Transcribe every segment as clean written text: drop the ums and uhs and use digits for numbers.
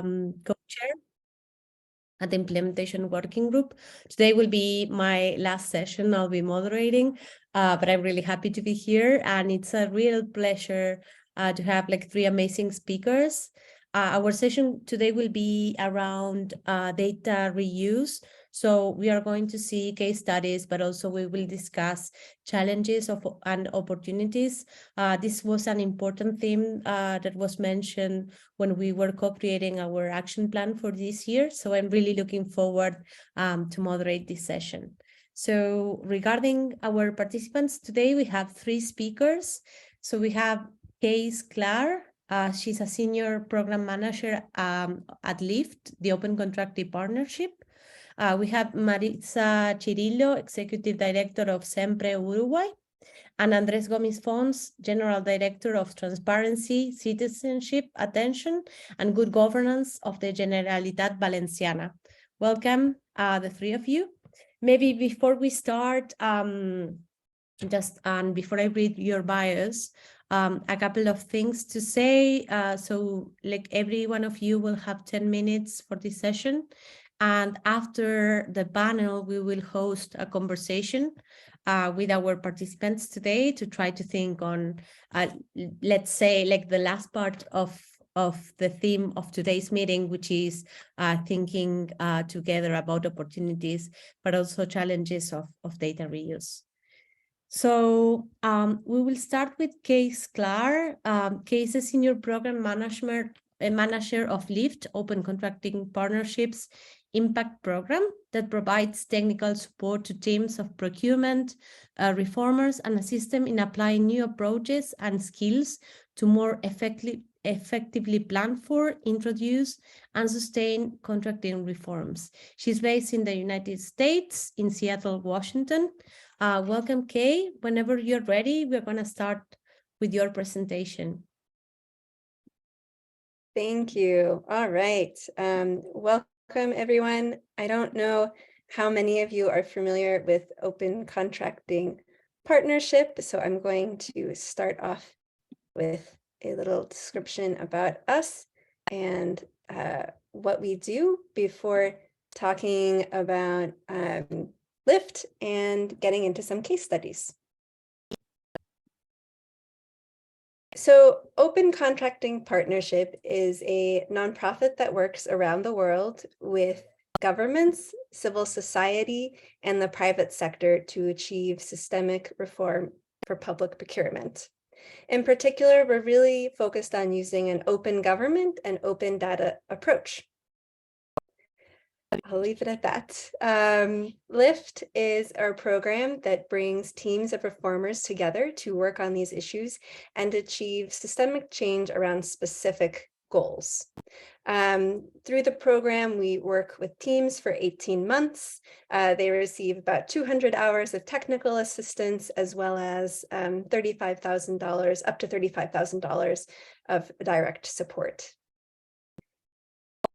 co-chair at the implementation working group. Today will be my last session. I'll be moderating, but I'm really happy to be here, and it's a real pleasure to have like three amazing speakers. Our session today will be around data reuse. So we are going to see case studies, but also we will discuss challenges and opportunities. This was an important theme that was mentioned when we were co-creating our action plan for this year. So I'm really looking forward to moderate this session. So regarding our participants today, we have three speakers. So we have Kay Sklar. She's a senior program manager at LIFT, the Open Contracting Partnership. We have Maritza Chirillo, Executive Director of SEMPRE Uruguay, and Andrés Gómez Fons, General Director of Transparency, Citizenship, Attention, and Good Governance of the Generalitat Valenciana. Welcome, the three of you. Maybe before we start, before I read your bios, a couple of things to say. So like every one of you will have 10 minutes for this session. And after the panel, we will host a conversation with our participants today to try to think on, let's say, like the last part of the theme of today's meeting, which is thinking together about opportunities, but also challenges of data reuse. So we will start with Kay Sklar. Kay is a senior program manager of LIFT, Open Contracting Partnerships Impact Program, that provides technical support to teams of procurement, reformers, and assist them in applying new approaches and skills to more effectively plan for, introduce, and sustain contracting reforms. She's based in the United States, in Seattle, Washington. Welcome, Kay. Whenever you're ready, we're going to start with your presentation. Thank you. All right. Welcome, everyone. I don't know how many of you are familiar with Open Contracting Partnership, so I'm going to start off with a little description about us and what we do before talking about LIFT and getting into some case studies. So Open Contracting Partnership is a nonprofit that works around the world with governments, civil society, and the private sector to achieve systemic reform for public procurement. In particular, we're really focused on using an open government and open data approach. I'll leave it at that. LIFT is our program that brings teams of reformers together to work on these issues and achieve systemic change around specific goals. Through the program, we work with teams for 18 months. They receive about 200 hours of technical assistance, as well as $35,000, up to $35,000 of direct support.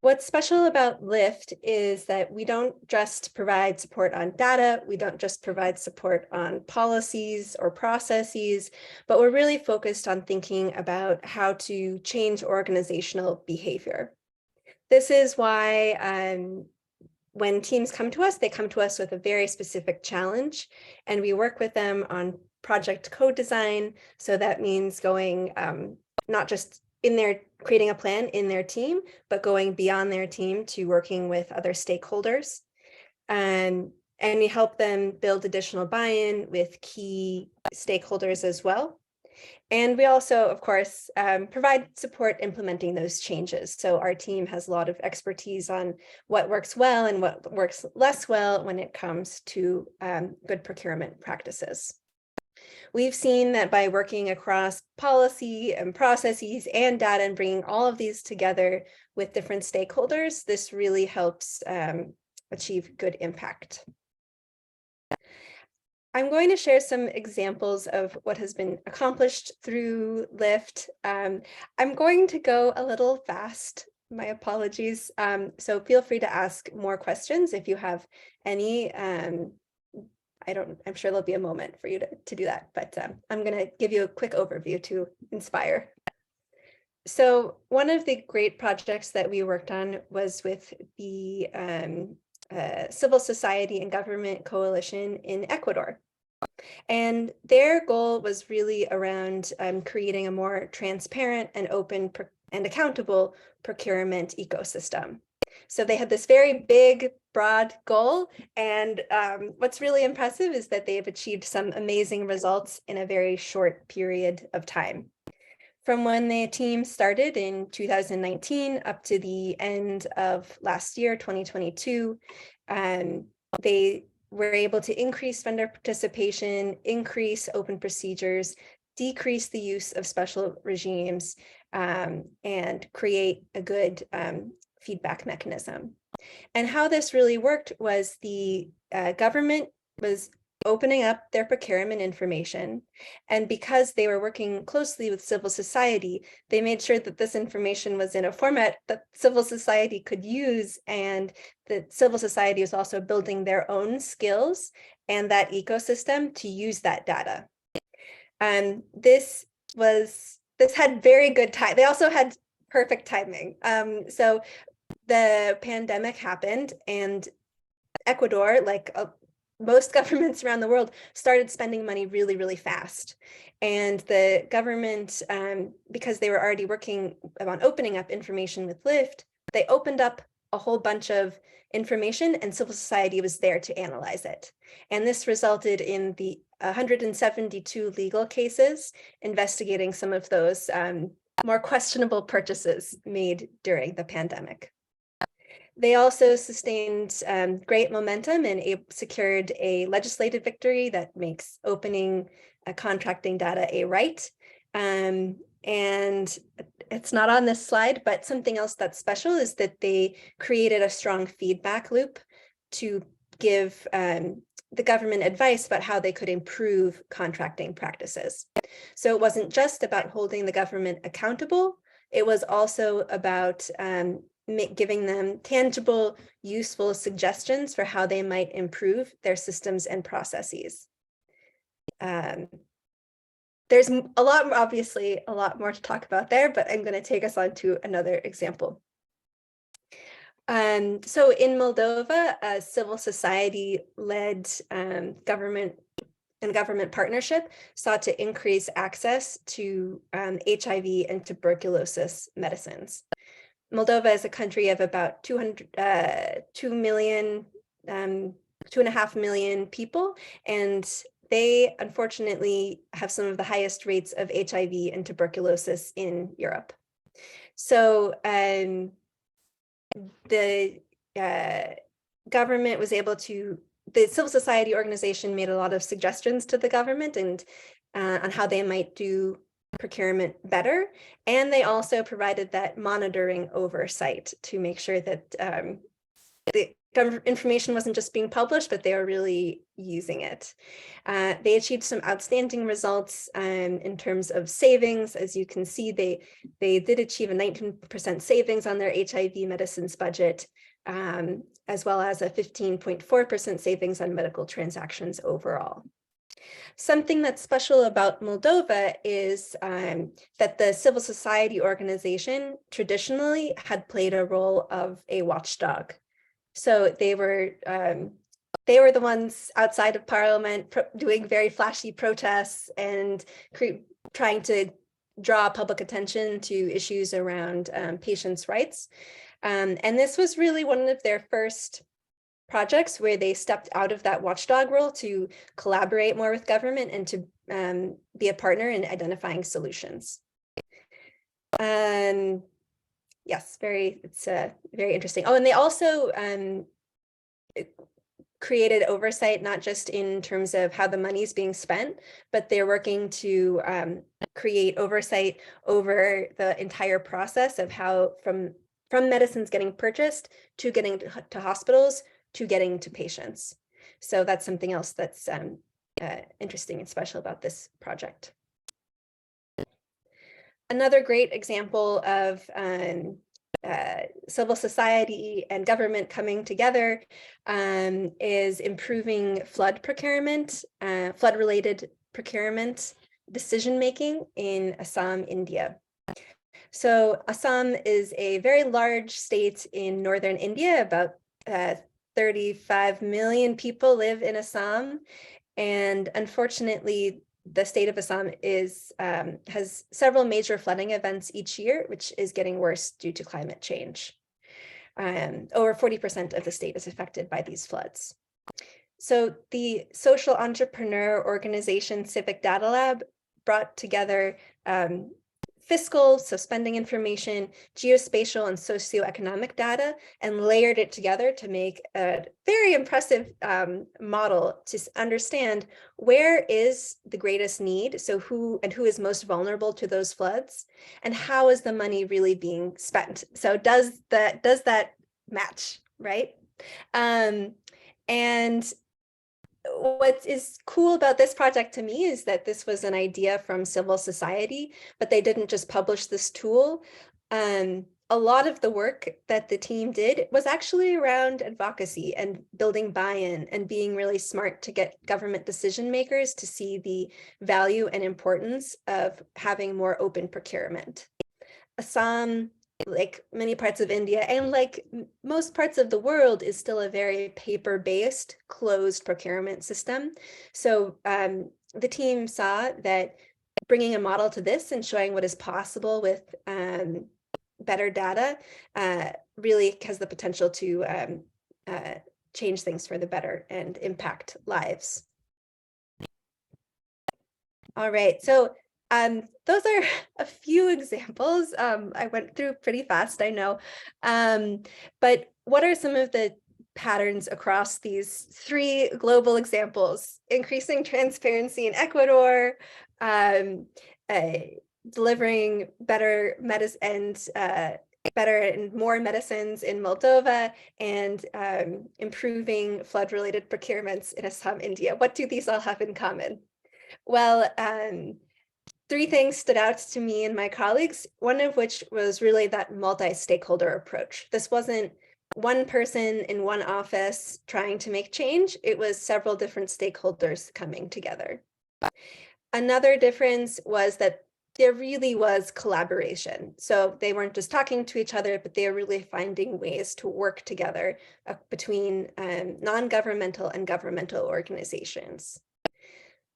What's special about LIFT is that we don't just provide support on data, we don't just provide support on policies or processes, but we're really focused on thinking about how to change organizational behavior. This is why when teams come to us, they come to us with a very specific challenge, and we work with them on project co-design. So that means going not just creating a plan in their team, but going beyond their team to working with other stakeholders. And we help them build additional buy-in with key stakeholders as well. And we also, of course, provide support implementing those changes. So our team has a lot of expertise on what works well and what works less well when it comes to good procurement practices. We've seen that by working across policy and processes and data and bringing all of these together with different stakeholders, this really helps achieve good impact. I'm going to share some examples of what has been accomplished through LIFT. I'm going to go a little fast. My apologies. So feel free to ask more questions if you have any. I'm sure there'll be a moment for you to do that, but I'm going to give you a quick overview to inspire. So one of the great projects that we worked on was with the Civil Society and Government Coalition in Ecuador. And their goal was really around creating a more transparent and open and accountable procurement ecosystem. So they had this very big, broad goal. And what's really impressive is that they've achieved some amazing results in a very short period of time. From when the team started in 2019 up to the end of last year, 2022, they were able to increase vendor participation, increase open procedures, decrease the use of special regimes, and create a good feedback mechanism. And how this really worked was the government was opening up their procurement information. And because they were working closely with civil society, they made sure that this information was in a format that civil society could use, and that civil society is also building their own skills and that ecosystem to use that data. And this had very good time. They also had perfect timing. So the pandemic happened, and Ecuador, like most governments around the world, started spending money really, really fast. And the government, because they were already working on opening up information with LIFT, they opened up a whole bunch of information, and civil society was there to analyze it. And this resulted in the 172 legal cases investigating some of those more questionable purchases made during the pandemic. They also sustained great momentum and secured a legislative victory that makes opening contracting data a right. And it's not on this slide, but something else that's special is that they created a strong feedback loop to give the government advice about how they could improve contracting practices. So it wasn't just about holding the government accountable, it was also about giving them tangible, useful suggestions for how they might improve their systems and processes. There's obviously a lot more to talk about there, but I'm going to take us on to another example. So in Moldova, a civil society-led government partnership sought to increase access to HIV and tuberculosis medicines. Moldova is a country of about 2.5 million people, and they unfortunately have some of the highest rates of HIV and tuberculosis in Europe. So the government was able to, the civil society organization made a lot of suggestions to the government and on how they might do procurement better. And they also provided that monitoring oversight to make sure that the information wasn't just being published, but they were really using it. They achieved some outstanding results in terms of savings. As you can see, they did achieve a 19% savings on their HIV medicines budget, as well as a 15.4% savings on medical transactions overall. Something that's special about Moldova is that the civil society organization traditionally had played a role of a watchdog. So they were the ones outside of parliament doing very flashy protests and trying to draw public attention to issues around patients' rights. And this was really one of their first projects where they stepped out of that watchdog role to collaborate more with government and to be a partner in identifying solutions. Yes, it's very interesting. Oh, and they also created oversight, not just in terms of how the money is being spent, but they're working to create oversight over the entire process of how from medicines getting purchased to getting to hospitals to getting to patients. So that's something else that's interesting and special about this project. Another great example of civil society and government coming together is improving flood procurement, flood-related procurement decision-making in Assam, India. So Assam is a very large state in northern India. About 35 million people live in Assam. And unfortunately, the state of Assam has several major flooding events each year, which is getting worse due to climate change. Over 40% of the state is affected by these floods. So the social entrepreneur organization Civic Data Lab brought together fiscal, so spending information, geospatial and socioeconomic data, and layered it together to make a very impressive model to understand where is the greatest need, so who is most vulnerable to those floods, and how is the money really being spent. So does that match, right? And what is cool about this project to me is that this was an idea from civil society, but they didn't just publish this tool. A lot of the work that the team did was actually around advocacy and building buy-in and being really smart to get government decision makers to see the value and importance of having more open procurement. Assam, like many parts of India and like most parts of the world, is still a very paper-based closed procurement system. So the team saw that bringing a model to this and showing what is possible with better data really has the potential to change things for the better and impact lives. All right, so those are a few examples. I went through pretty fast, I know. But what are some of the patterns across these three global examples? Increasing transparency in Ecuador, delivering better medicines and better and more medicines in Moldova, and improving flood-related procurements in Assam, India. What do these all have in common? Well, three things stood out to me and my colleagues, one of which was really that multi-stakeholder approach. This wasn't one person in one office trying to make change. It was several different stakeholders coming together. Another difference was that there really was collaboration. So they weren't just talking to each other, but they were really finding ways to work together between non-governmental and governmental organizations.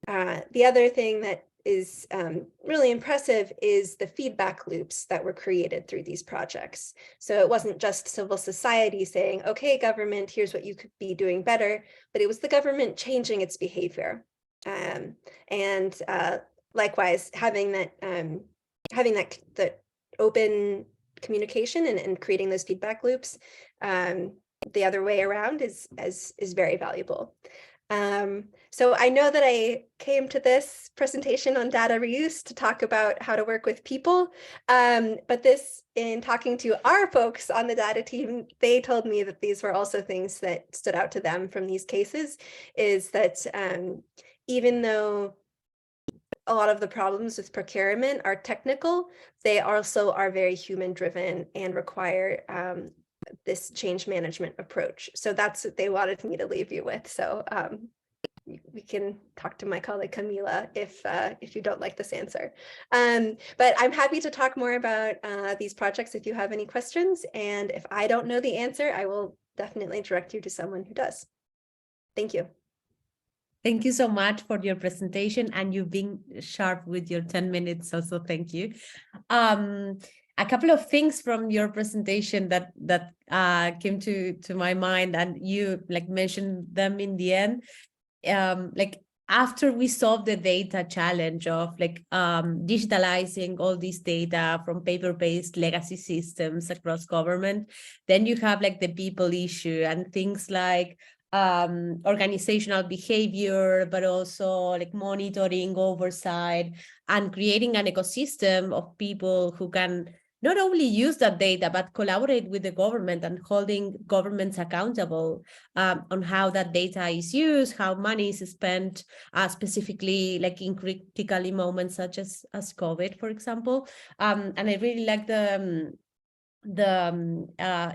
The other thing that is really impressive is the feedback loops that were created through these projects. So it wasn't just civil society saying, okay, government, here's what you could be doing better, but it was the government changing its behavior. And likewise, having that open communication and creating those feedback loops the other way around is very valuable. So I know that I came to this presentation on data reuse to talk about how to work with people, but in talking to our folks on the data team, they told me that these were also things that stood out to them from these cases, is that even though a lot of the problems with procurement are technical, they also are very human driven and require this change management approach. So that's what they wanted me to leave you with. So we can talk to my colleague Camila if you don't like this answer. But I'm happy to talk more about these projects if you have any questions. And if I don't know the answer, I will definitely direct you to someone who does. Thank you. Thank you so much for your presentation and you being sharp with your 10 minutes also. Thank you. A couple of things from your presentation that came to my mind, and you like mentioned them in the end. Like after we solved the data challenge of like digitalizing all this data from paper-based legacy systems across government, then you have like the people issue and things like organizational behavior, but also like monitoring, oversight, and creating an ecosystem of people who can not only use that data, but collaborate with the government and holding governments accountable on how that data is used, how money is spent, specifically like in critical moments such as COVID, for example. And I really like the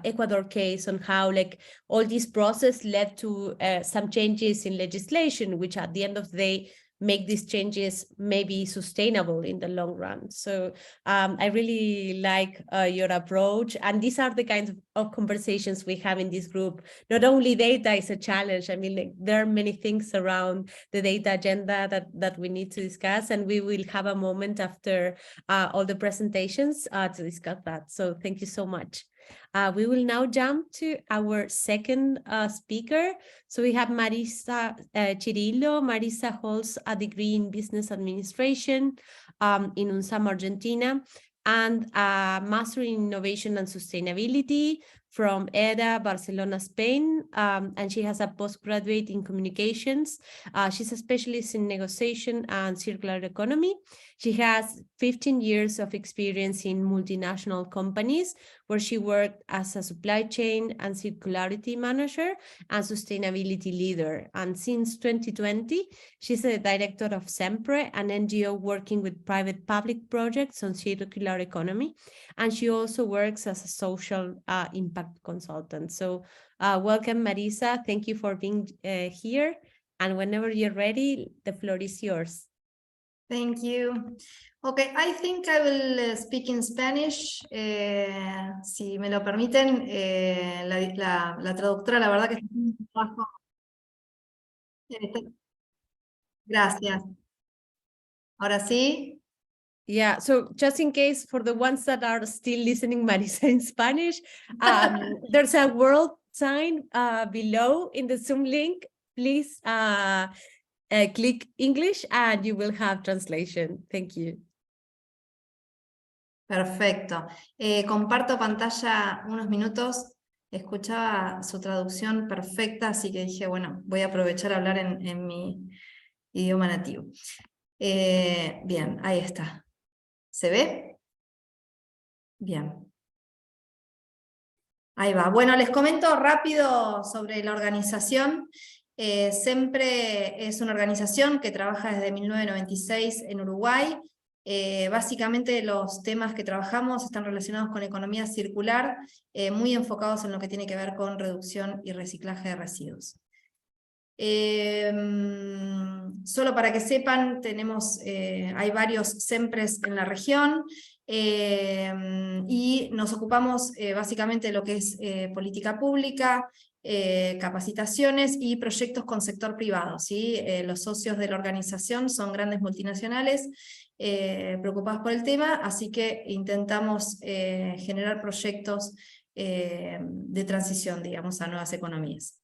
Ecuador case on how like all this process led to some changes in legislation, which at the end of the day make these changes maybe sustainable in the long run. So I really like your approach, and these are the kinds of conversations we have in this group. Not only data is a challenge, I mean, like, there are many things around the data agenda that we need to discuss, and we will have a moment after all the presentations to discuss that. So thank you so much. We will now jump to our second speaker. So we have Marisa Cirillo. Marisa holds a degree in business administration in UNSAM, Argentina, and a master in innovation and sustainability from EDA, Barcelona, Spain, and she has a postgraduate in communications. She's a specialist in negotiation and circular economy. She has 15 years of experience in multinational companies, where she worked as a supply chain and circularity manager and sustainability leader. And since 2020, she's the director of SEMPRE, an NGO working with private-public projects on circular economy. And she also works as a social impact consultant. So welcome, Marisa. Thank you for being here. And whenever you're ready, the floor is yours. Thank you. Okay, I think I will speak in Spanish. Si me lo permiten, la traductora, la verdad que está haciendo un trabajo. Gracias. Ahora sí. Yeah, so just in case, for the ones that are still listening Marisa in Spanish, there's a world sign below in the Zoom link. Please click English and you will have translation. Thank you. Perfecto. Comparto pantalla unos minutos. Escuchaba su traducción perfecta, así que dije, bueno, voy a aprovechar a hablar en mi idioma nativo. Bien, ahí está. ¿Se ve? Bien. Ahí va. Bueno, les comento rápido sobre la organización. SEMPRE es una organización que trabaja desde 1996 en Uruguay. Básicamente los temas que trabajamos están relacionados con economía circular, muy enfocados en lo que tiene que ver con reducción y reciclaje de residuos. Solo para que sepan, hay varios SEMPRES en la región, y nos ocupamos básicamente de lo que es política pública, capacitaciones y proyectos con sector privado, ¿sí? Los socios de la organización son grandes multinacionales preocupados por el tema, así que intentamos generar proyectos de transición, digamos, a nuevas economías.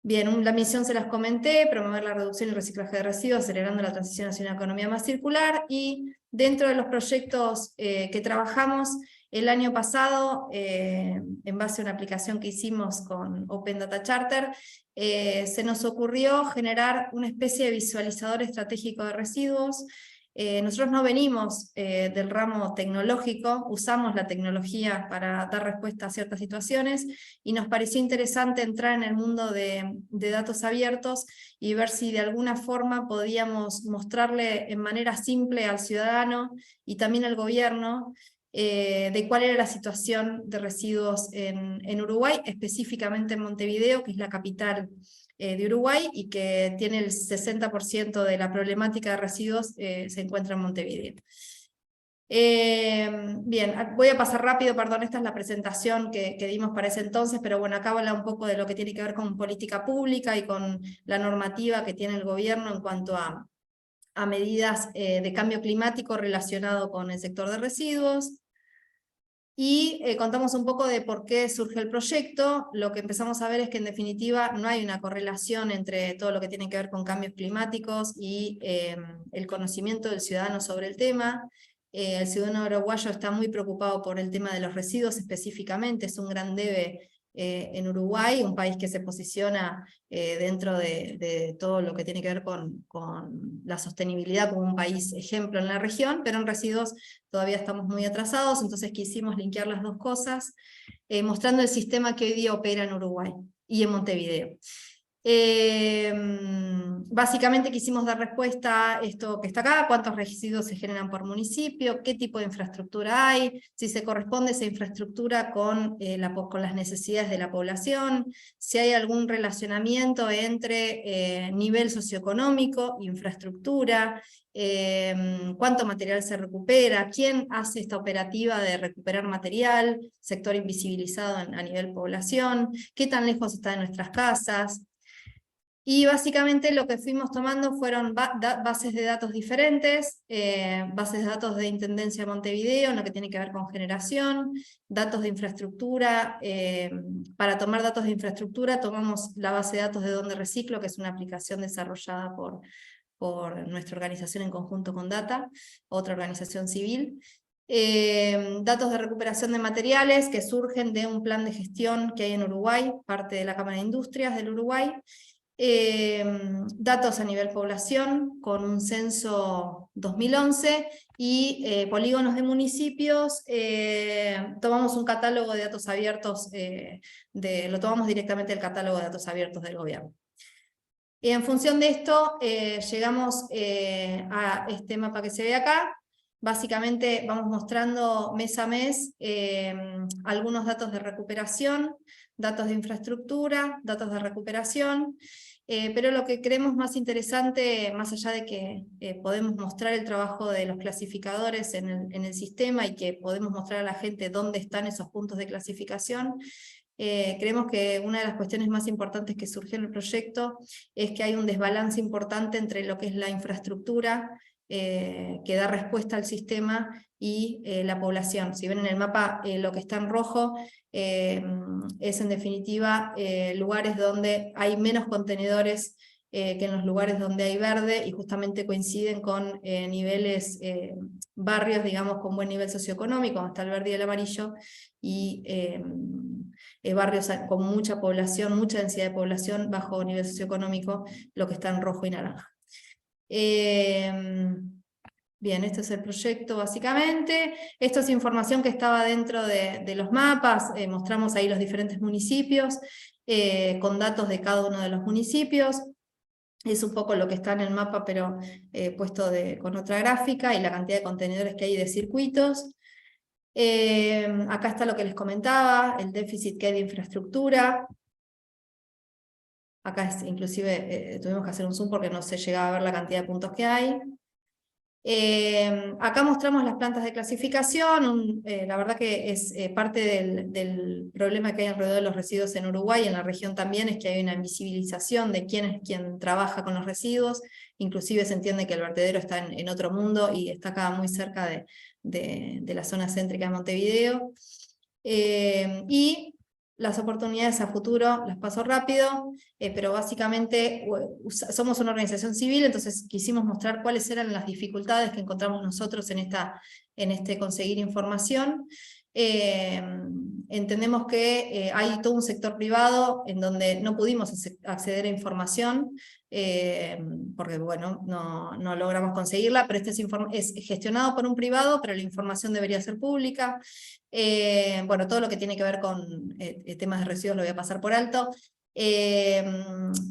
Bien, la misión se las comenté: promover la reducción y reciclaje de residuos, acelerando la transición hacia una economía más circular. Y dentro de los proyectos que trabajamos, el año pasado, en base a una aplicación que hicimos con Open Data Charter, se nos ocurrió generar una especie de visualizador estratégico de residuos. Nosotros no venimos del ramo tecnológico, usamos la tecnología para dar respuesta a ciertas situaciones, y nos pareció interesante entrar en el mundo de datos abiertos y ver si de alguna forma podíamos mostrarle en manera simple al ciudadano y también al gobierno de cuál era la situación de residuos en Uruguay, específicamente en Montevideo, que es la capital de Uruguay, y que tiene el 60% de la problemática de residuos se encuentra en Montevideo. Bien, voy a pasar rápido, perdón, esta es la presentación que dimos para ese entonces, pero bueno, acá habla un poco de lo que tiene que ver con política pública y con la normativa que tiene el gobierno en cuanto a medidas de cambio climático relacionado con el sector de residuos. Y contamos un poco de por qué surge el proyecto. Lo que empezamos a ver es que en definitiva no hay una correlación entre todo lo que tiene que ver con cambios climáticos y el conocimiento del ciudadano sobre el tema. El ciudadano uruguayo está muy preocupado por el tema de los residuos específicamente, es un gran debe en Uruguay, un país que se posiciona dentro de todo lo que tiene que ver con la sostenibilidad como un país ejemplo en la región, pero en residuos todavía estamos muy atrasados, entonces quisimos linkear las dos cosas, mostrando el sistema que hoy día opera en Uruguay y en Montevideo. Básicamente quisimos dar respuesta a esto que está acá: cuántos residuos se generan por municipio, qué tipo de infraestructura hay, si se corresponde esa infraestructura con las necesidades de la población, si hay algún relacionamiento entre nivel socioeconómico, infraestructura, cuánto material se recupera, quién hace esta operativa de recuperar material, sector invisibilizado a nivel población, qué tan lejos está de nuestras casas. Y básicamente lo que fuimos tomando fueron bases de datos diferentes, bases de datos de Intendencia de Montevideo, en lo que tiene que ver con generación, datos de infraestructura. Para tomar datos de infraestructura tomamos la base de datos de Donde Reciclo, que es una aplicación desarrollada por nuestra organización en conjunto con Data, otra organización civil. Datos de recuperación de materiales que surgen de un plan de gestión que hay en Uruguay, parte de la Cámara de Industrias del Uruguay. Datos a nivel población con un censo 2011 y polígonos de municipios. Tomamos un catálogo de datos abiertos, lo tomamos directamente del catálogo de datos abiertos del gobierno. Y en función de esto llegamos a este mapa que se ve acá. Básicamente vamos mostrando mes a mes algunos datos de recuperación, datos de infraestructura, datos de recuperación, pero lo que creemos más interesante, más allá de que podemos mostrar el trabajo de los clasificadores en el sistema y que podemos mostrar a la gente dónde están esos puntos de clasificación, creemos que una de las cuestiones más importantes que surgió en el proyecto es que hay un desbalance importante entre lo que es la infraestructura que da respuesta al sistema y la población. Si ven en el mapa lo que está en rojo es en definitiva lugares donde hay menos contenedores que en los lugares donde hay verde, y justamente coinciden con niveles, barrios, digamos, con buen nivel socioeconómico, donde está el verde y el amarillo, y barrios con mucha población, mucha densidad de población, bajo nivel socioeconómico, lo que está en rojo y naranja. Bien, este es el proyecto básicamente. Esto es información que estaba dentro de los mapas. Mostramos ahí los diferentes municipios, con datos de cada uno de los municipios. Es un poco lo que está en el mapa, pero puesto con otra gráfica, y la cantidad de contenedores que hay de circuitos. Acá está lo que les comentaba, el déficit que hay de infraestructura. Acá inclusive tuvimos que hacer un zoom porque no se llegaba a ver la cantidad de puntos que hay. Acá mostramos las plantas de clasificación. La verdad que es parte del problema que hay alrededor de los residuos en Uruguay, en la región también, es que hay una invisibilización de quién es quien trabaja con los residuos. Inclusive se entiende que el vertedero está en otro mundo y está acá muy cerca de la zona céntrica de Montevideo. Y las oportunidades a futuro las paso rápido, pero básicamente somos una organización civil, entonces quisimos mostrar cuáles eran las dificultades que encontramos nosotros en este conseguir información. Entendemos que hay todo un sector privado en donde no pudimos acceder a información, porque bueno, no logramos conseguirla, pero es gestionado por un privado, pero la información debería ser pública. Bueno, todo lo que tiene que ver con temas de residuos lo voy a pasar por alto.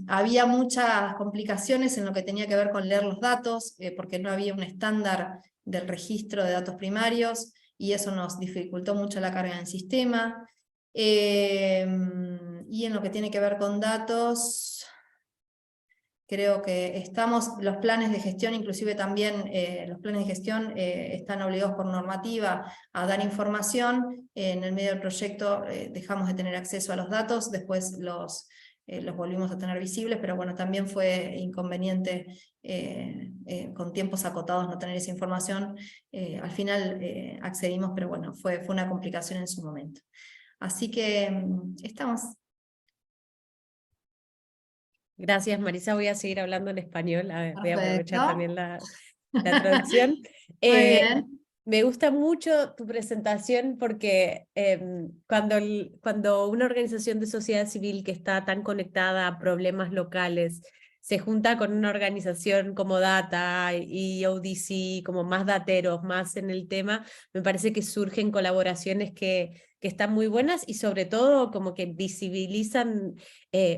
Había muchas complicaciones en lo que tenía que ver con leer los datos, porque no había un estándar del registro de datos primarios, y eso nos dificultó mucho la carga en el sistema. Y en lo que tiene que ver con datos, creo que los planes de gestión, inclusive también los planes de gestión están obligados por normativa a dar información. En el medio del proyecto dejamos de tener acceso a los datos, después los volvimos a tener visibles, pero bueno, también fue inconveniente con tiempos acotados no tener esa información. Al final accedimos, pero bueno, fue una complicación en su momento. Así que estamos. Gracias, Marisa. Voy a seguir hablando en español. Voy a aprovechar Perfecto. también la traducción. Muy bien. Me gusta mucho tu presentación porque cuando una organización de sociedad civil que está tan conectada a problemas locales se junta con una organización como Data y ODC, como más dateros, más en el tema, me parece que surgen colaboraciones que que están muy buenas y sobre todo como que visibilizan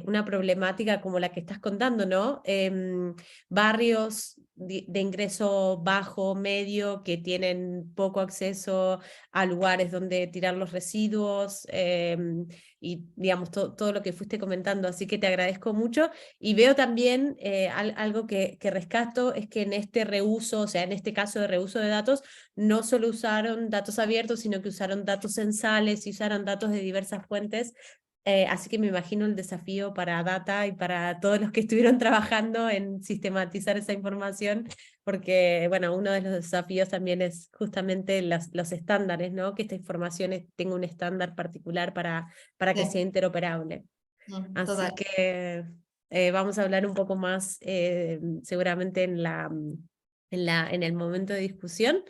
una problemática como la que estás contando, ¿no? Barrios de ingreso bajo, medio, que tienen poco acceso a lugares donde tirar los residuos y digamos todo lo que fuiste comentando, así que te agradezco mucho y veo también algo que rescato es que en este reuso, o sea, en este caso de reuso de datos, no solo usaron datos abiertos, sino que usaron datos censales y usaron datos de diversas fuentes. Así que me imagino el desafío para Data y para todos los que estuvieron trabajando en sistematizar esa información, porque bueno, uno de los desafíos también es justamente los estándares, ¿no? Que esta información tenga un estándar particular para que sea interoperable. Así Total. que vamos a hablar un poco más seguramente en el momento de discusión.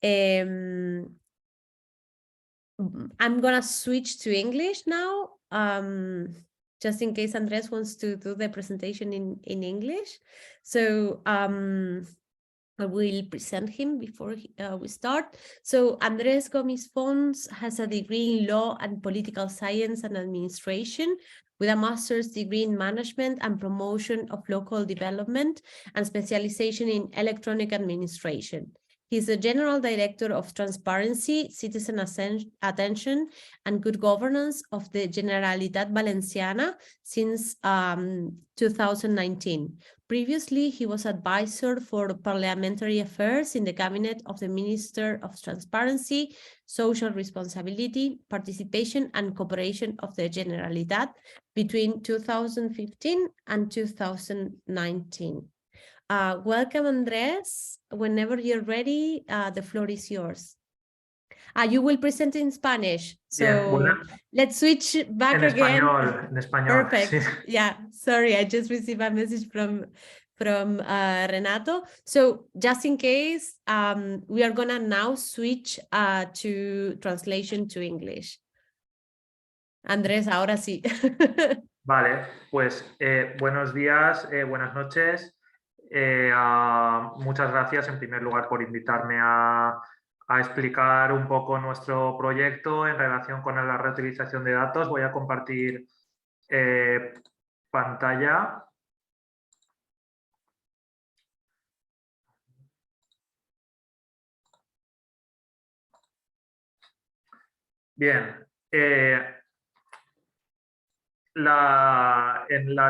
I'm gonna switch to English now, just in case Andres wants to do the presentation in English. So I will present him before we start. So Andres Gomis Fons has a degree in Law and Political Science and Administration with a master's degree in Management and Promotion of Local Development and specialization in Electronic Administration. He's the General Director of Transparency, Citizen Attention, and Good Governance of the Generalitat Valenciana since 2019. Previously, he was advisor for parliamentary affairs in the cabinet of the Minister of Transparency, Social Responsibility, Participation and Cooperation of the Generalitat between 2015 and 2019. Welcome, Andres. Whenever you're ready, the floor is yours. You will present in Spanish, so Bien, let's switch back en again. español, en español. Perfect. Sí. Yeah, sorry, I just received a message from Renato. So just in case, we are gonna now switch to translation to English. Andrés, ahora sí. Vale, pues buenos días, buenas noches. Muchas gracias en primer lugar por invitarme a explicar un poco nuestro proyecto en relación con la reutilización de datos. Voy a compartir pantalla. Bien. En la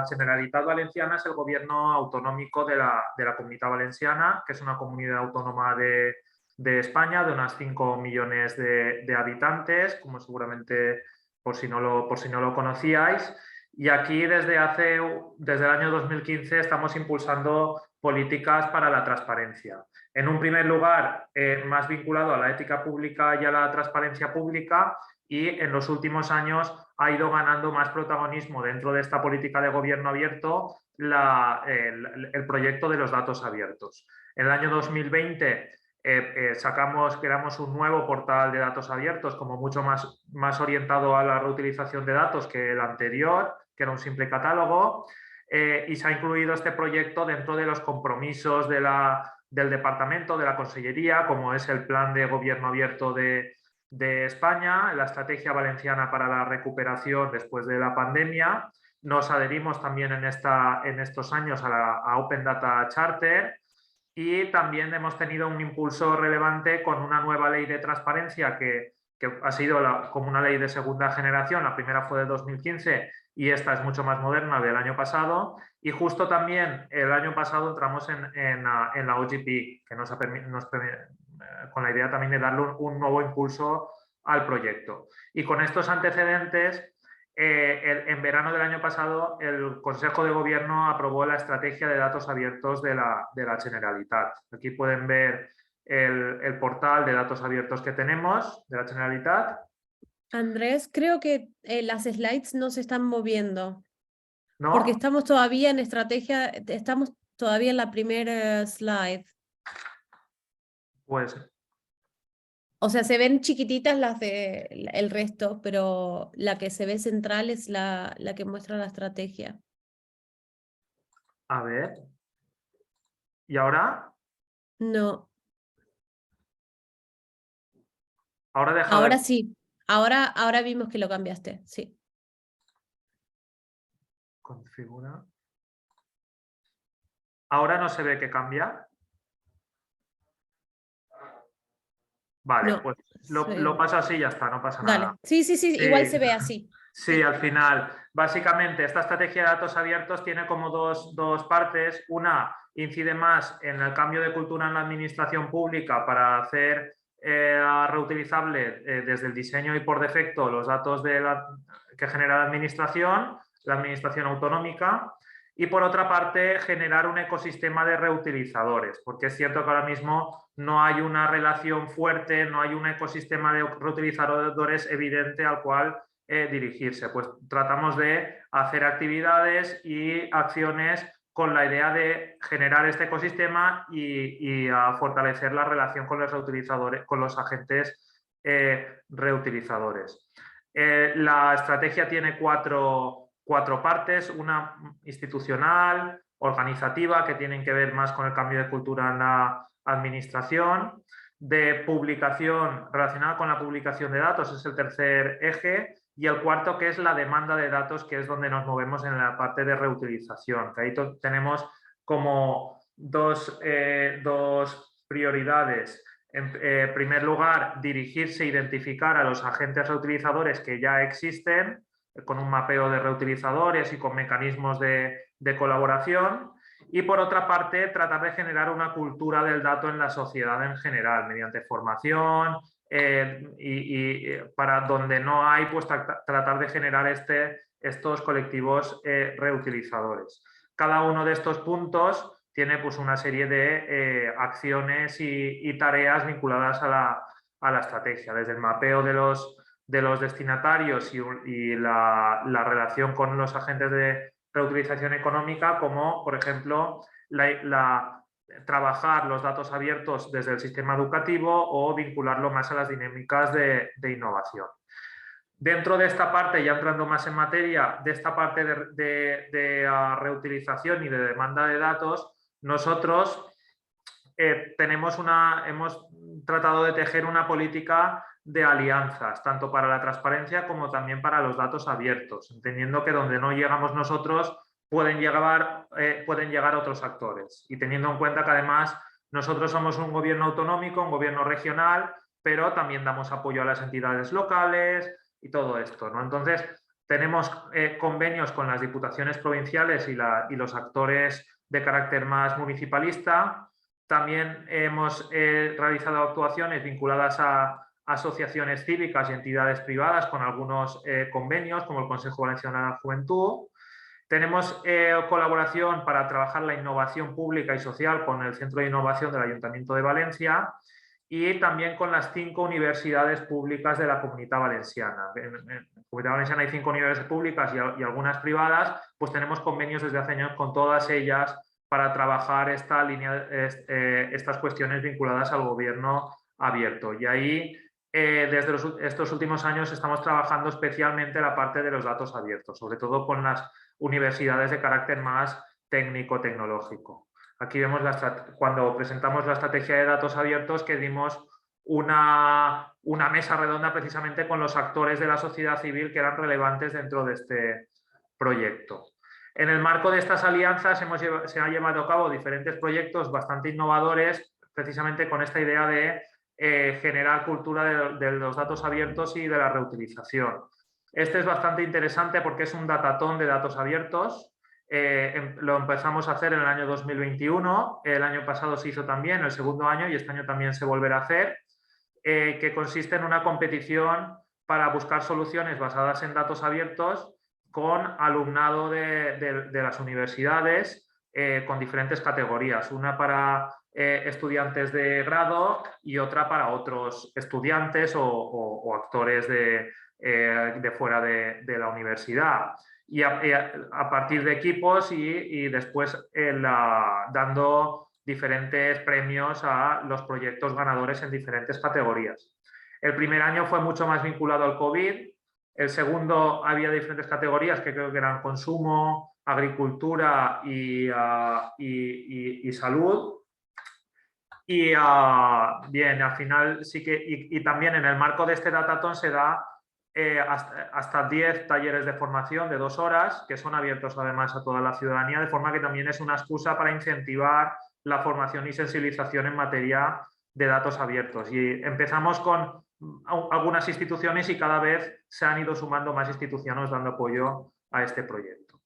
Generalitat Valenciana es el gobierno autonómico de la Comunidad Valenciana, que es una comunidad autónoma de España, de unas 5 millones de habitantes, como seguramente por si no lo conocíais. Y aquí desde el año 2015 estamos impulsando políticas para la transparencia. En un primer lugar, más vinculado a la ética pública y a la transparencia pública, y en los últimos años ha ido ganando más protagonismo dentro de esta política de gobierno abierto el proyecto de los datos abiertos. En el año 2020 creamos un nuevo portal de datos abiertos como mucho más orientado a la reutilización de datos que el anterior, que era un simple catálogo, y se ha incluido este proyecto dentro de los compromisos del departamento, de la Consellería, como es el Plan de Gobierno Abierto de España, la Estrategia Valenciana para la Recuperación después de la pandemia. Nos adherimos también en estos años a Open Data Charter y también hemos tenido un impulso relevante con una nueva ley de transparencia que ha sido como una ley de segunda generación. La primera fue de 2015 y esta es mucho más moderna, del año pasado. Y justo también el año pasado entramos en la OGP, que nos con la idea también de darle un nuevo impulso al proyecto. Y con estos antecedentes, en verano del año pasado, el Consejo de Gobierno aprobó la estrategia de datos abiertos de la Generalitat. Aquí pueden ver el portal de datos abiertos que tenemos de la Generalitat. Andrés, creo que las slides no se están moviendo. ¿No? Porque estamos todavía en estrategia, estamos todavía en la primera slide. Pues O sea, se ven chiquititas las de el resto, pero la que se ve central es la que muestra la estrategia. a ver. ¿Y ahora? No. Ahora deja Ahora de... sí. Ahora vimos que lo cambiaste, sí. Configura. Ahora no se ve que cambia. Vale, No, pues sí. lo paso así y ya está, no pasa Dale. nada. Sí, igual Sí. se ve así. Sí, al final, básicamente esta estrategia de datos abiertos tiene como dos partes. Una incide más en el cambio de cultura en la administración pública para hacer reutilizable desde el diseño y por defecto los datos que genera la administración autonómica. Y por otra parte, generar un ecosistema de reutilizadores, porque es cierto que ahora mismo no hay una relación fuerte, no hay un ecosistema de reutilizadores evidente al cual dirigirse. Pues tratamos de hacer actividades y acciones con la idea de generar este ecosistema y fortalecer la relación con los reutilizadores, con los agentes reutilizadores. La estrategia tiene cuatro partes, una institucional, organizativa, que tienen que ver más con el cambio de cultura en la administración, de publicación relacionada con la publicación de datos, es el tercer eje, y el cuarto que es la demanda de datos, que es donde nos movemos en la parte de reutilización, que ahí tenemos como dos prioridades. En primer lugar, dirigirse e identificar a los agentes reutilizadores que ya existen, con un mapeo de reutilizadores y con mecanismos de colaboración. Y por otra parte, tratar de generar una cultura del dato en la sociedad en general, mediante formación y para donde no hay, pues tratar de generar estos colectivos reutilizadores. Cada uno de estos puntos tiene pues una serie de acciones y tareas vinculadas a la estrategia, desde el mapeo de los destinatarios y la relación con los agentes de reutilización económica, como por ejemplo trabajar los datos abiertos desde el sistema educativo o vincularlo más a las dinámicas de innovación. Dentro de esta parte, ya entrando más en materia, de esta parte de reutilización y de demanda de datos, nosotros hemos tratado de tejer una política de alianzas, tanto para la transparencia como también para los datos abiertos, entendiendo que donde no llegamos nosotros pueden llegar otros actores, y teniendo en cuenta que además nosotros somos un gobierno autonómico, un gobierno regional, pero también damos apoyo a las entidades locales y todo esto, ¿no? Entonces, tenemos convenios con las diputaciones provinciales y los actores de carácter más municipalista. También hemos realizado actuaciones vinculadas a asociaciones cívicas y entidades privadas con algunos convenios, como el Consejo Valenciano de la Juventud. Tenemos colaboración para trabajar la innovación pública y social con el Centro de Innovación del Ayuntamiento de Valencia y también con las 5 universidades públicas de la Comunitat Valenciana. En la Comunitat Valenciana hay 5 universidades públicas y algunas privadas, pues tenemos convenios desde hace años con todas ellas para trabajar estas cuestiones vinculadas al gobierno abierto. Y ahí, desde estos últimos años, estamos trabajando especialmente la parte de los datos abiertos, sobre todo con las universidades de carácter más técnico-tecnológico. Aquí vemos cuando presentamos la estrategia de datos abiertos, que dimos una mesa redonda precisamente con los actores de la sociedad civil que eran relevantes dentro de este proyecto. En el marco de estas alianzas se han llevado a cabo diferentes proyectos bastante innovadores, precisamente con esta idea de generar cultura de los datos abiertos y de la reutilización. Este es bastante interesante porque es un datatón de datos abiertos. Lo empezamos a hacer en el año 2021, el año pasado se hizo también, el segundo año, y este año también se volverá a hacer, que consiste en una competición para buscar soluciones basadas en datos abiertos con alumnado de las universidades con diferentes categorías, una para estudiantes de grado y otra para otros estudiantes o actores de fuera de la universidad. Y a partir de equipos y después dando diferentes premios a los proyectos ganadores en diferentes categorías. El primer año fue mucho más vinculado al COVID. El segundo había diferentes categorías que creo que eran consumo, agricultura y salud. Y bien, al final sí que, y también en el marco de este datatón se da hasta 10 talleres de formación de 2 horas, que son abiertos además a toda la ciudadanía, de forma que también es una excusa para incentivar la formación y sensibilización en materia de datos abiertos. Y empezamos con algunas instituciones y cada vez se han ido sumando más instituciones dando apoyo a este proyecto.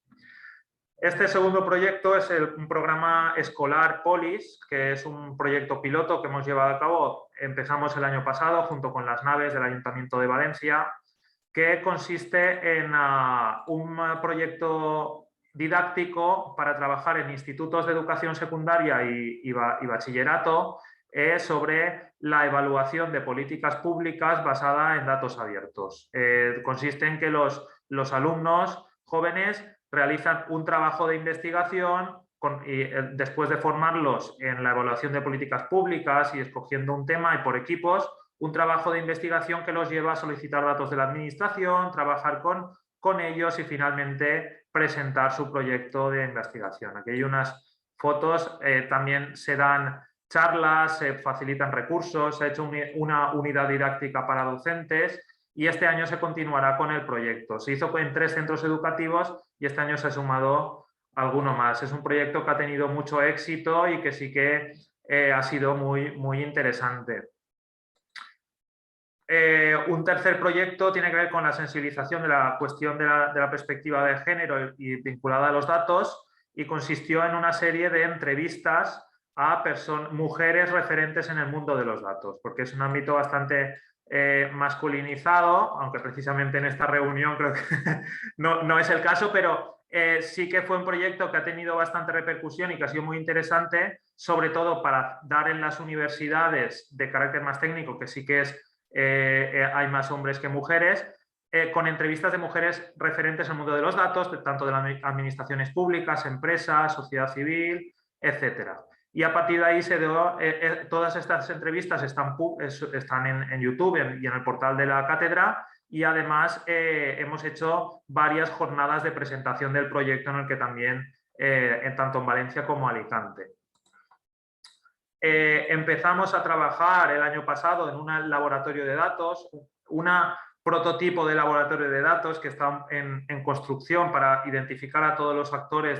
Este segundo proyecto es un programa escolar POLIS, que es un proyecto piloto que hemos llevado a cabo. Empezamos el año pasado junto con las naves del Ayuntamiento de Valencia, que consiste en un proyecto didáctico para trabajar en institutos de educación secundaria y bachillerato sobre la evaluación de políticas públicas basada en datos abiertos. Consiste en que los alumnos jóvenes realizan un trabajo de investigación y después de formarlos en la evaluación de políticas públicas y escogiendo un tema y por equipos, un trabajo de investigación que los lleva a solicitar datos de la administración, trabajar con ellos y finalmente presentar su proyecto de investigación. Aquí hay unas fotos, también se dan charlas, se facilitan recursos, se ha hecho una unidad didáctica para docentes y este año se continuará con el proyecto. Se hizo en 3 centros educativos y este año se ha sumado alguno más. Es un proyecto que ha tenido mucho éxito y que sí que ha sido muy interesante. Un tercer proyecto tiene que ver con la sensibilización de la cuestión de la perspectiva de género y vinculada a los datos y consistió en una serie de entrevistas a mujeres referentes en el mundo de los datos, porque es un ámbito bastante masculinizado, aunque precisamente en esta reunión creo que no es el caso, pero sí que fue un proyecto que ha tenido bastante repercusión y que ha sido muy interesante, sobre todo para dar en las universidades de carácter más técnico, que sí que hay más hombres que mujeres, con entrevistas de mujeres referentes al mundo de los datos, tanto de las administraciones públicas, empresas, sociedad civil, etcétera. Y a partir de ahí todas estas entrevistas están en YouTube y en el portal de la cátedra y además hemos hecho varias jornadas de presentación del proyecto en el que también, tanto en Valencia como Alicante. Empezamos a trabajar el año pasado en un laboratorio de datos, un prototipo de laboratorio de datos que está en construcción para identificar a todos los actores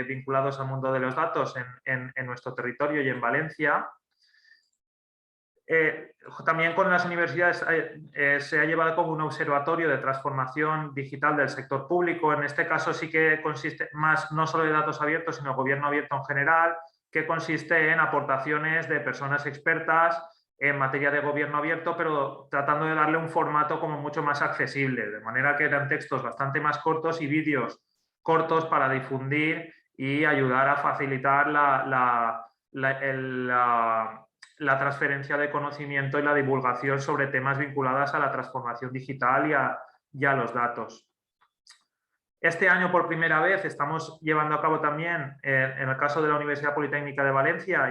vinculados al mundo de los datos en nuestro territorio y en Valencia. También con las universidades se ha llevado como un observatorio de transformación digital del sector público. En este caso sí que consiste más no solo de datos abiertos, sino gobierno abierto en general, que consiste en aportaciones de personas expertas en materia de gobierno abierto, pero tratando de darle un formato como mucho más accesible, de manera que eran textos bastante más cortos y vídeos cortos para difundir y ayudar a facilitar la transferencia de conocimiento y la divulgación sobre temas vinculados a la transformación digital y a los datos. Este año, por primera vez, estamos llevando a cabo también, en el caso de la Universidad Politécnica de Valencia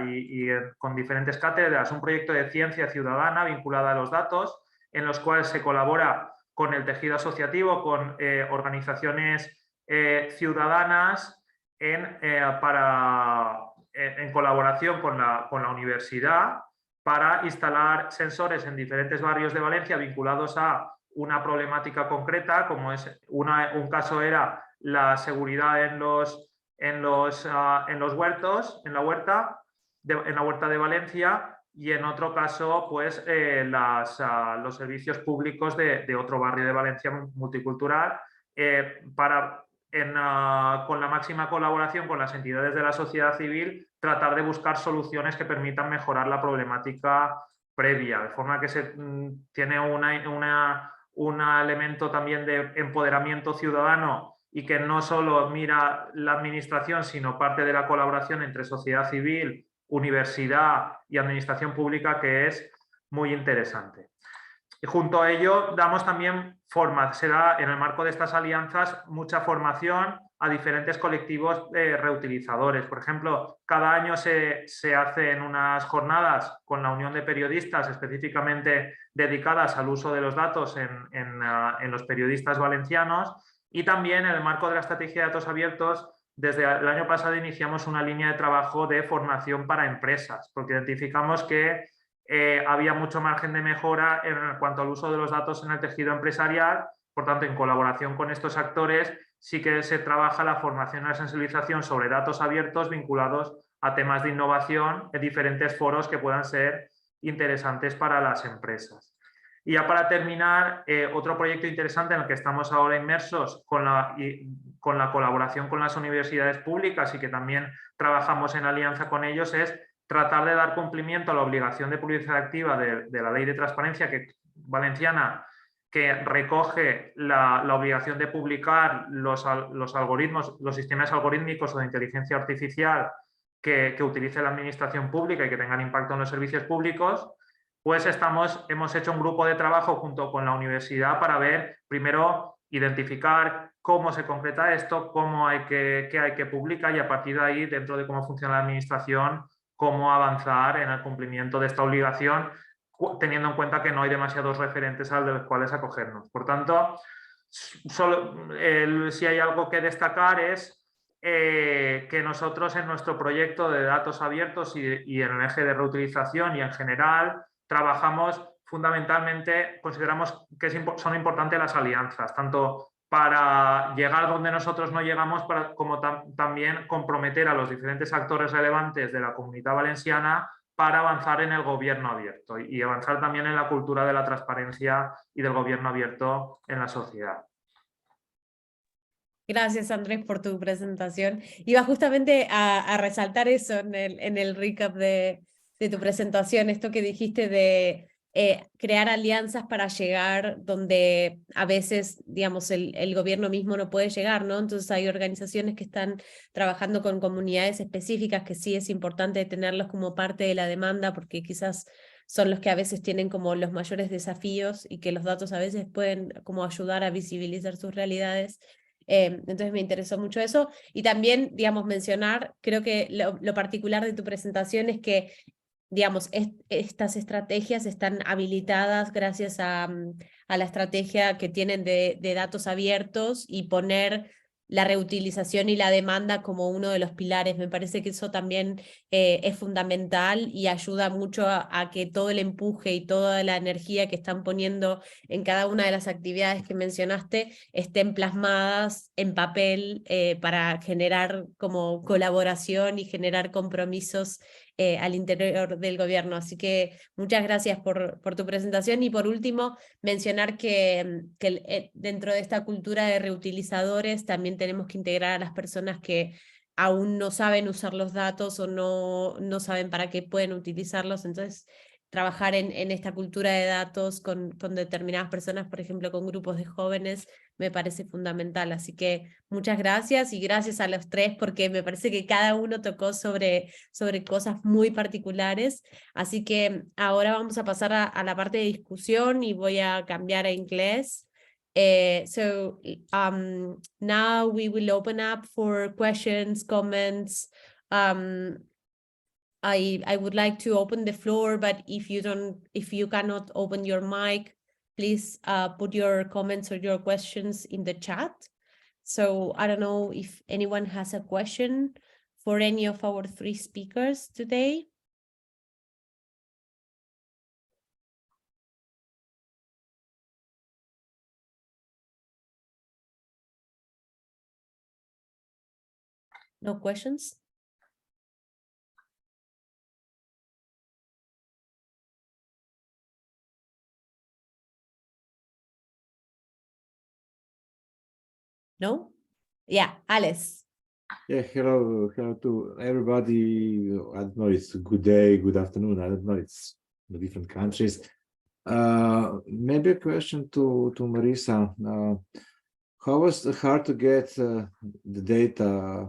con diferentes cátedras, un proyecto de ciencia ciudadana vinculada a los datos, en los cuales se colabora con el tejido asociativo, con organizaciones ciudadanas en colaboración con la universidad para instalar sensores en diferentes barrios de Valencia vinculados a una problemática concreta, como es un caso era la seguridad en los huertos, en la huerta de Valencia, y en otro caso pues los servicios públicos de otro barrio de Valencia multicultural, con la máxima colaboración con las entidades de la sociedad civil, tratar de buscar soluciones que permitan mejorar la problemática previa, de forma que se tiene un elemento también de empoderamiento ciudadano y que no solo mira la administración, sino parte de la colaboración entre sociedad civil, universidad y administración pública, que es muy interesante. Y junto a ello damos también se da en el marco de estas alianzas mucha formación a diferentes colectivos reutilizadores. Por ejemplo, cada año se hacen unas jornadas con la Unión de Periodistas específicamente dedicadas al uso de los datos en los periodistas valencianos, y también en el marco de la estrategia de datos abiertos, desde el año pasado iniciamos una línea de trabajo de formación para empresas, porque identificamos que había mucho margen de mejora en cuanto al uso de los datos en el tejido empresarial. Por tanto, en colaboración con estos actores, sí que se trabaja la formación y la sensibilización sobre datos abiertos vinculados a temas de innovación en diferentes foros que puedan ser interesantes para las empresas. Y ya para terminar, otro proyecto interesante en el que estamos ahora inmersos con la colaboración con las universidades públicas y que también trabajamos en alianza con ellos es tratar de dar cumplimiento a la obligación de publicidad activa de la Ley de Transparencia valenciana, que recoge la obligación de publicar los algoritmos, los sistemas algorítmicos o de inteligencia artificial que utilice la administración pública y que tengan impacto en los servicios públicos. Pues hemos hecho un grupo de trabajo junto con la universidad para ver, primero, identificar cómo se concreta esto, qué hay que publicar y a partir de ahí, dentro de cómo funciona la administración, cómo avanzar en el cumplimiento de esta obligación, teniendo en cuenta que no hay demasiados referentes a los cuales acogernos. Por tanto, si hay algo que destacar es que nosotros en nuestro proyecto de datos abiertos y en el eje de reutilización y en general trabajamos fundamentalmente, consideramos que son importantes las alianzas, tanto para llegar donde nosotros no llegamos, como también comprometer a los diferentes actores relevantes de la Comunidad Valenciana para avanzar en el gobierno abierto y avanzar también en la cultura de la transparencia y del gobierno abierto en la sociedad. Gracias, Andrés, por tu presentación. Iba justamente a resaltar eso en el recap de tu presentación, esto que dijiste de crear alianzas para llegar donde a veces, digamos, el gobierno mismo no puede llegar, ¿no? Entonces hay organizaciones que están trabajando con comunidades específicas que sí es importante tenerlos como parte de la demanda porque quizás son los que a veces tienen como los mayores desafíos y que los datos a veces pueden como ayudar a visibilizar sus realidades. Entonces me interesó mucho eso. Y también, digamos, mencionar, creo que lo particular de tu presentación es que, digamos, estas estrategias están habilitadas gracias a la estrategia que tienen de datos abiertos y poner la reutilización y la demanda como uno de los pilares. Me parece que eso también es fundamental y ayuda mucho a que todo el empuje y toda la energía que están poniendo en cada una de las actividades que mencionaste estén plasmadas en papel para generar como colaboración y generar compromisos al interior del gobierno. Así que muchas gracias por tu presentación y por último mencionar que dentro de esta cultura de reutilizadores también tenemos que integrar a las personas que aún no saben usar los datos o no saben para qué pueden utilizarlos, entonces trabajar en esta cultura de datos con determinadas personas, por ejemplo con grupos de jóvenes, me parece fundamental. Así que muchas gracias y gracias a los tres porque me parece que cada uno tocó sobre cosas muy particulares. Así que ahora vamos a pasar a la parte de discusión y voy a cambiar a inglés. Now we will open up for questions, comments. I would like to open the floor, but if you cannot open your mic, please put your comments or your questions in the chat. So I don't know if anyone has a question for any of our three speakers today. No questions? No? Yeah, Alice. Yeah, hello to everybody. I don't know, it's a good day, good afternoon. I don't know, it's the different countries. Maybe a question to Marisa. How was it hard to get the data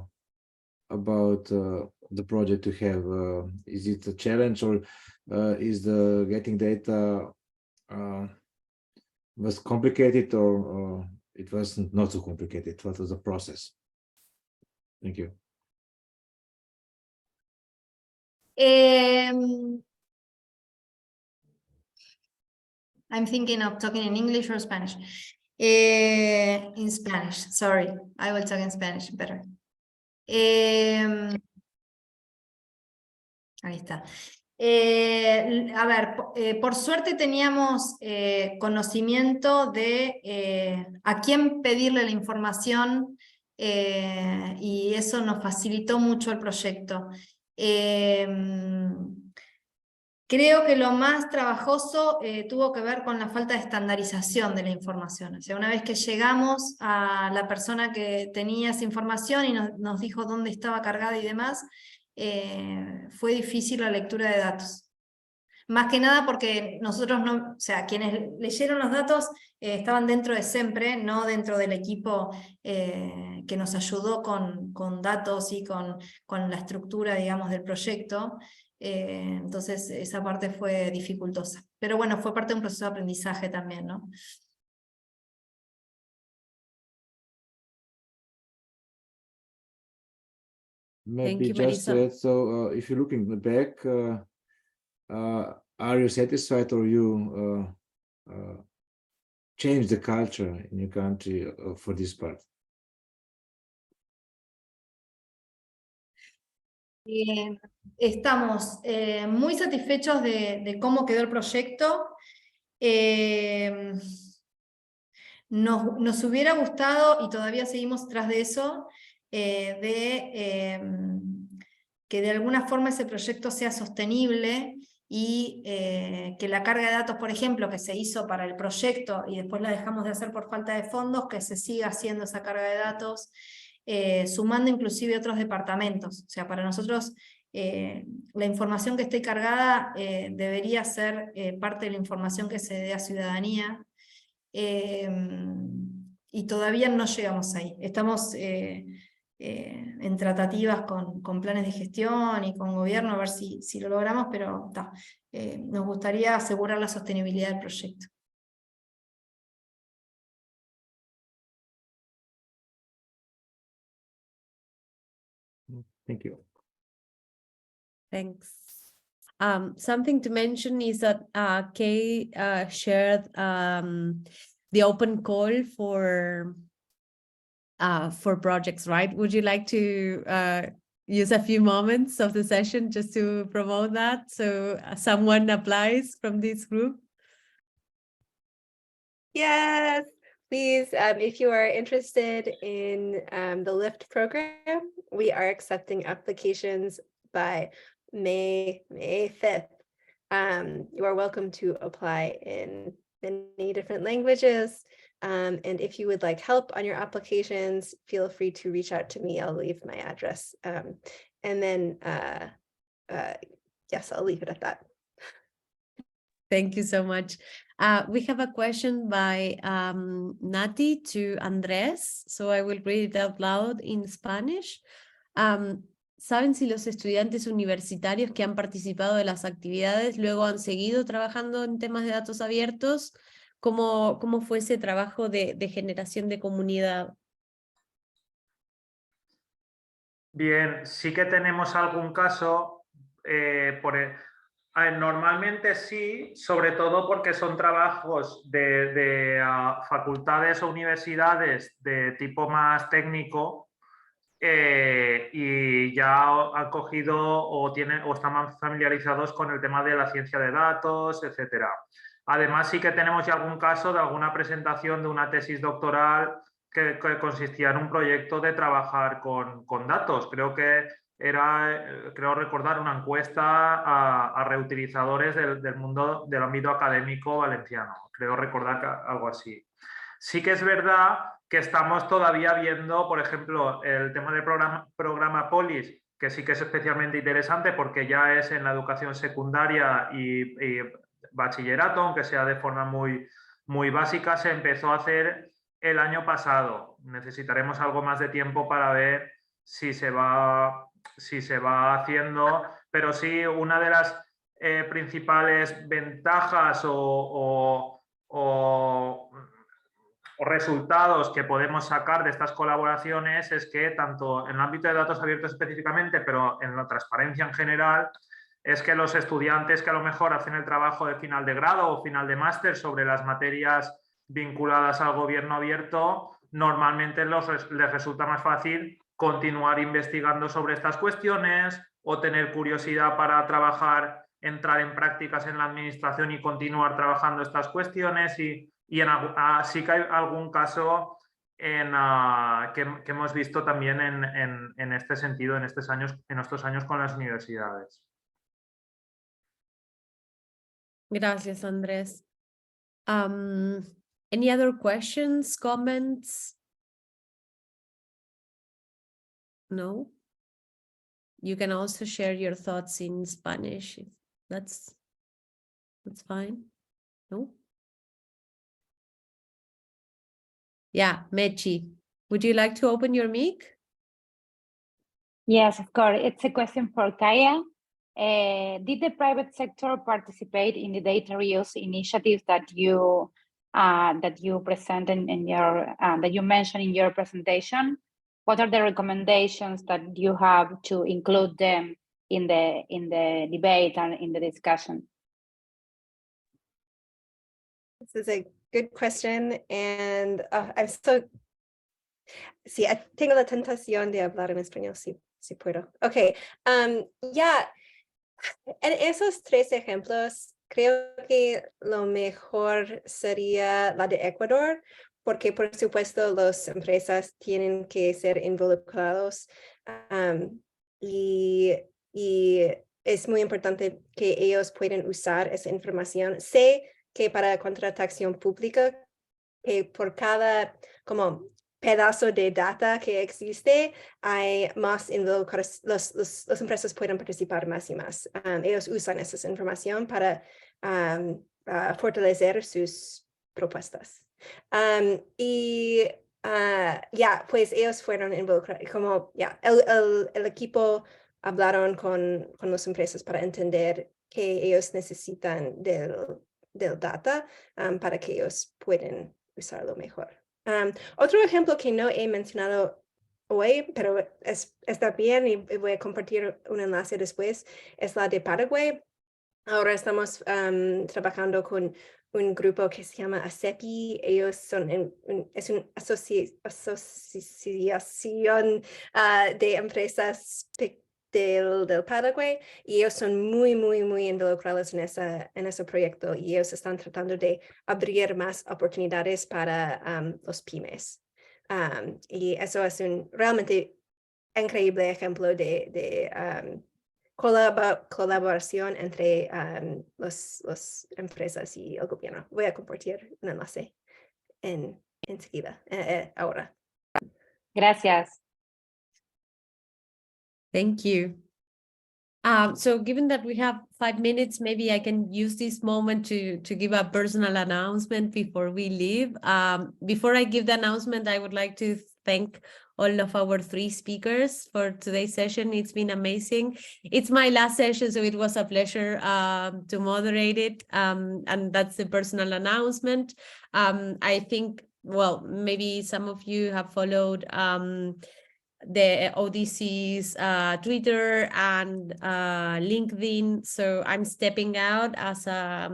about the project you have? Is it a challenge or is the getting data was complicated or it was not so complicated? What was the process? Thank you. I'm thinking of talking in English or Spanish. In Spanish, sorry, I will talk in Spanish better. Ahí está. A ver, por suerte teníamos conocimiento de a quién pedirle la información y eso nos facilitó mucho el proyecto. Creo que lo más trabajoso tuvo que ver con la falta de estandarización de la información. O sea, una vez que llegamos a la persona que tenía esa información y nos dijo dónde estaba cargada y demás, fue difícil la lectura de datos. Más que nada porque nosotros no, o sea, quienes leyeron los datos estaban dentro de SEMPRE, no dentro del equipo que nos ayudó con datos y con la estructura, digamos, del proyecto. Entonces esa parte fue dificultosa. Pero bueno, fue parte de un proceso de aprendizaje también, ¿no? Maybe you, just to Marisa. add, so if you're looking back, are you satisfied or you change the culture in your country for this part? Estamos muy satisfechos de cómo quedó el proyecto. Nos hubiera gustado, y todavía seguimos tras de eso, que de alguna forma ese proyecto sea sostenible y que la carga de datos, por ejemplo, que se hizo para el proyecto y después la dejamos de hacer por falta de fondos, que se siga haciendo esa carga de datos, sumando inclusive otros departamentos. O sea, para nosotros la información que esté cargada debería ser parte de la información que se dé a ciudadanía. Y todavía no llegamos ahí. Estamos en tratativas con planes de gestión y con gobierno a ver si lo logramos, pero nos gustaría asegurar la sostenibilidad del proyecto. Thank you. Thanks. Something to mention is that Kay shared the open call for projects, right? Would you like to use a few moments of the session just to promote that so someone applies from this group? Yes, please. If you are interested in the LIFT program, we are accepting applications by May 5th. You are welcome to apply in many different languages. And if you would like help on your applications, feel free to reach out to me. I'll leave my address. And then, yes, I'll leave it at that. Thank you so much. We have a question by Nati to Andrés, so I will read it out loud in Spanish. ¿Saben si los estudiantes universitarios que han participado de las actividades luego han seguido trabajando en temas de datos abiertos? ¿Cómo fue ese trabajo de generación de comunidad? Bien, sí que tenemos algún caso, normalmente sí, sobre todo porque son trabajos de facultades o universidades de tipo más técnico y ya han cogido o están más familiarizados con el tema de la ciencia de datos, etcétera. Además, sí que tenemos ya algún caso de alguna presentación de una tesis doctoral que consistía en un proyecto de trabajar con datos. Creo recordar una encuesta a reutilizadores del mundo del ámbito académico valenciano. Creo recordar algo así. Sí que es verdad que estamos todavía viendo, por ejemplo, el tema del programa POLIS, que sí que es especialmente interesante porque ya es en la educación secundaria y bachillerato, aunque sea de forma muy básica, se empezó a hacer el año pasado. Necesitaremos algo más de tiempo para ver si se va haciendo, pero sí, una de las principales ventajas o resultados que podemos sacar de estas colaboraciones es que tanto en el ámbito de datos abiertos específicamente, pero en la transparencia en general, es que los estudiantes que a lo mejor hacen el trabajo de final de grado o final de máster sobre las materias vinculadas al gobierno abierto, normalmente les resulta más fácil continuar investigando sobre estas cuestiones o tener curiosidad para trabajar entrar en prácticas en la administración y continuar trabajando estas cuestiones y sí que hay algún caso que hemos visto también en este sentido en estos años con las universidades. Gracias, Andrés. Any other questions, comments? No? You can also share your thoughts in Spanish. If that's fine. No? Yeah, Mechi, would you like to open your mic? Yes, of course. It's a question for Kaya. Did the private sector participate in the data reuse initiatives that you present in your that you mentioned in your presentation? What are the recommendations that you have to include them in the debate and in the discussion? This is a good question, and I'm so. Sí, tengo la tentación de hablar en español, si puedo. Okay, yeah. En esos tres ejemplos, creo que lo mejor sería la de Ecuador, porque por supuesto las empresas tienen que ser involucrados y es muy importante que ellos puedan usar esa información. Sé que para contratación pública, por cada como pedazo de data que existe, hay más involucrados, las empresas pueden participar más y más. Ellos usan esa información para fortalecer sus propuestas. Pues ellos fueron involucrados, como el equipo hablaron con las empresas para entender que ellos necesitan del data para que ellos puedan usarlo mejor. Otro ejemplo que no he mencionado hoy, pero está bien y voy a compartir un enlace después, es la de Paraguay. Ahora estamos trabajando con un grupo que se llama ACEPI. Ellos son es una asociación de empresas del Paraguay, y ellos son muy involucrados en ese proyecto, y ellos están tratando de abrir más oportunidades para los pymes. Y eso es un realmente increíble ejemplo de colaboración entre las empresas y el gobierno. Voy a compartir un enlace enseguida, ahora. Gracias. Thank you. So given that we have 5 minutes, maybe I can use this moment to give a personal announcement before we leave. Before I give the announcement, I would like to thank all of our 3 speakers for today's session. It's been amazing. It's my last session, so it was a pleasure to moderate it. And that's the personal announcement. I think, well, maybe some of you have followed the ODC's Twitter and LinkedIn. So I'm stepping out as a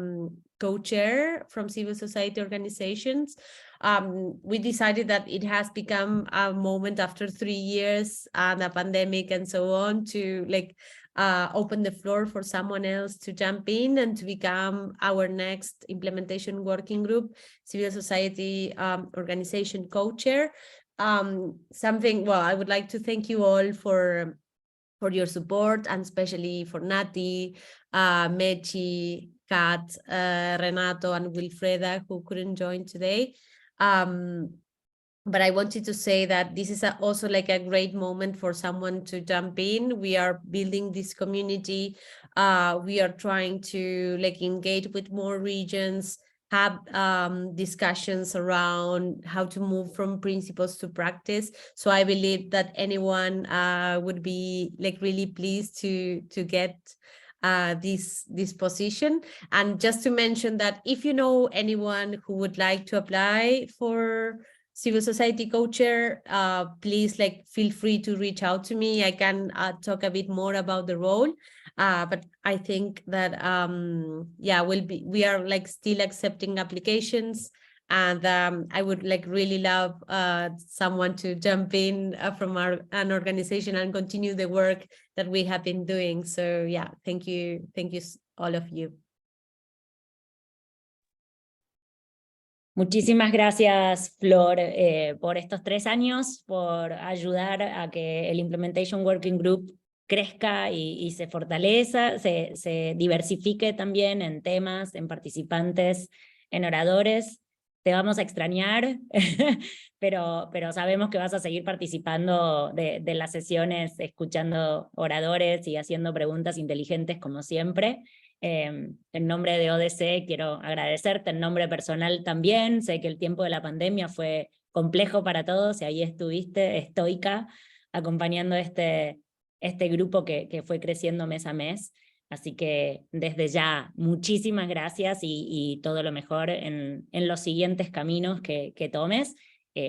co-chair from civil society organizations. We decided that it has become a moment after 3 years and a pandemic and so on to open the floor for someone else to jump in and to become our next implementation working group, civil society organization co-chair. I would like to thank you all for your support, and especially for Nati, Mechi, Kat, Renato, and Wilfreda, who couldn't join today. But I wanted to say that this is also a great moment for someone to jump in. We are building this community. We are trying to engage with more regions, have discussions around how to move from principles to practice. So I believe that anyone would be really pleased to get this position. And just to mention that if you know anyone who would like to apply for civil society co-chair, please feel free to reach out to me. I can talk a bit more about the role. But I think that we are still accepting applications, and I would really love someone to jump in from an organization and continue the work that we have been doing. So yeah, thank you all of you. Muchísimas gracias, Flor, por estos 3 años, por ayudar a que el Implementation Working Group crezca y se fortaleza, se diversifique también en temas, en participantes, en oradores. Te vamos a extrañar, pero sabemos que vas a seguir participando de las sesiones, escuchando oradores y haciendo preguntas inteligentes como siempre. En nombre de ODC quiero agradecerte, en nombre personal también. Sé que el tiempo de la pandemia fue complejo para todos y ahí estuviste estoica acompañando este grupo que fue creciendo mes a mes. Así que desde ya, muchísimas gracias y todo lo mejor en los siguientes caminos que tomes.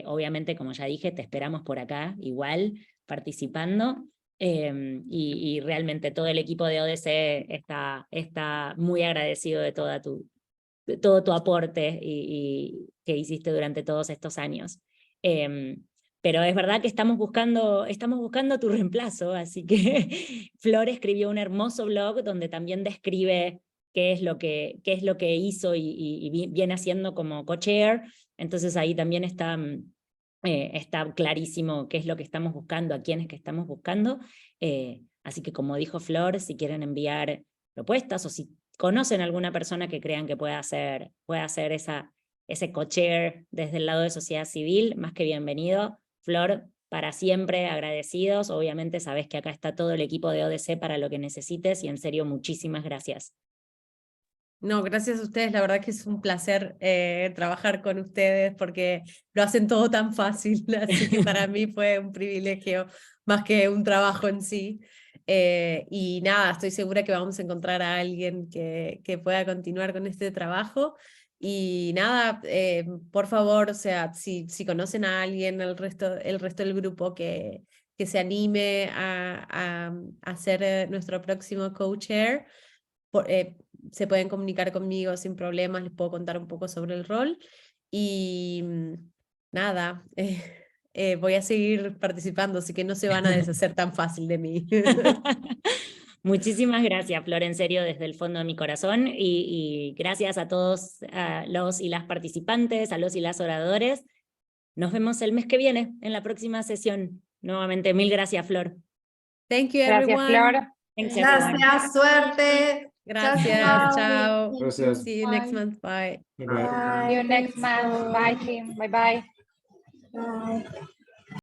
Obviamente, como ya dije, te esperamos por acá igual participando. Y realmente todo el equipo de ODC está muy agradecido de todo tu aporte y que hiciste durante todos estos años. Pero es verdad que estamos buscando tu reemplazo, así que Flor escribió un hermoso blog donde también describe qué es lo que hizo y viene haciendo como co-chair. Entonces ahí también está clarísimo qué es lo que estamos buscando, a quiénes que estamos buscando. Así que como dijo Flor, si quieren enviar propuestas o si conocen a alguna persona que crean que pueda hacer ese co-chair desde el lado de sociedad civil, más que bienvenido. Flor, para siempre agradecidos. Obviamente sabes que acá está todo el equipo de ODC para lo que necesites y en serio muchísimas gracias. No, gracias a ustedes, la verdad que es un placer trabajar con ustedes porque lo hacen todo tan fácil, así que para mí fue un privilegio más que un trabajo en sí. Y nada, estoy segura que vamos a encontrar a alguien que pueda continuar con este trabajo. Y nada, por favor, o sea, si conocen a alguien, el resto del grupo que se anime a ser nuestro próximo co-chair, se pueden comunicar conmigo sin problemas, les puedo contar un poco sobre el rol. Y nada, voy a seguir participando, así que no se van a deshacer tan fácil de mí. Muchísimas gracias, Flor, en serio, desde el fondo de mi corazón, y gracias a todos los y las participantes, a los y las oradores. Nos vemos el mes que viene, en la próxima sesión. Nuevamente, mil gracias, Flor. Thank you, Gracias, everyone. Flor. Thanks, everyone. Gracias, suerte. Gracias, Chao. chao. Gracias. See you next month. Bye. Bye-bye. See you next month. Bye, team. Bye-bye. Bye.